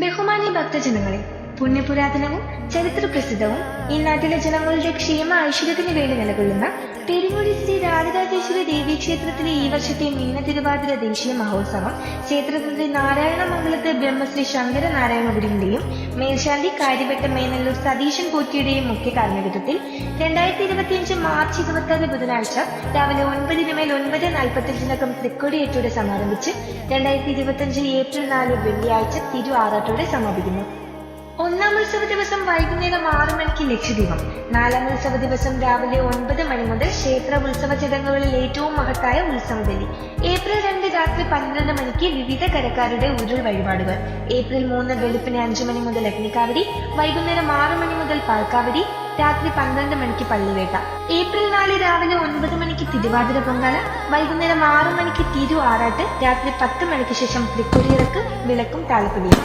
ബഹുമാന്യ ഭക്തജനങ്ങളെ, പുണ്യപുരാതനവും ചരിത്ര പ്രസിദ്ധവും ഈ നാട്ടിലെ ജനങ്ങളുടെ ക്ഷേമ ഐശ്വര്യത്തിന് വേണ്ടി നിലകൊള്ളുന്ന പെരിങ്ങോടി ശ്രീ രാധികാധീശ്വര ദേവീ ക്ഷേത്രത്തിലെ ഈ വർഷത്തെ മീന തിരുവാതിര ദേശീയ മഹോത്സവം ക്ഷേത്രത്തിന്റെ നാരായണമംഗലത്ത് ബ്രഹ്മശ്രീ ശങ്കരനാരായണ ഗുരുവിന്റെയും മേൽശാന്തി കാര്യവട്ട മേനല്ലൂർ സതീശൻ പോറ്റിയുടെയും മുഖ്യ കാർമ്മികത്വത്തിൽ 2025 മാർച്ച് 26 ബുധനാഴ്ച രാവിലെ 9 മേൽ 9:45 തൃക്കൊടിയേറ്റോടെ സമാരംഭിച്ച് 2025 ഏപ്രിൽ 4 വെള്ളിയാഴ്ച തിരു ആറാട്ടോടെ സമാപിക്കുന്നു. ഒന്നാം ഉത്സവ ദിവസം വൈകുന്നേരം 6 മണിക്ക് ലക്ഷദീപം, നാലാം ഉത്സവ ദിവസം രാവിലെ 9 മണി മുതൽ ക്ഷേത്ര ഉത്സവ ചടങ്ങുകളിൽ ഏറ്റവും മഹത്തായ ഉത്സവബലി, ഏപ്രിൽ 2 രാത്രി 12 മണിക്ക് വിവിധ കരക്കാരുടെ ഉരുൾ വഴിപാടുകൾ, ഏപ്രിൽ 3 വെളുപ്പിന് 5 മണി മുതൽ അഗ്നിക്കാവടി, വൈകുന്നേരം 6 മണി മുതൽ പാൽക്കാവടി, രാത്രി 12 മണിക്ക് പള്ളിവേട്ട, ഏപ്രിൽ 4 രാവിലെ 9 മണിക്ക് തിരുവാതിര പൊങ്കാല, വൈകുന്നേരം 6 മണിക്ക് തിരു ആറാട്ട്, രാത്രി 10 മണിക്ക് ശേഷം തൃക്കൊടിയിറക്ക്, വിളക്കും താലപ്പൊലിയും.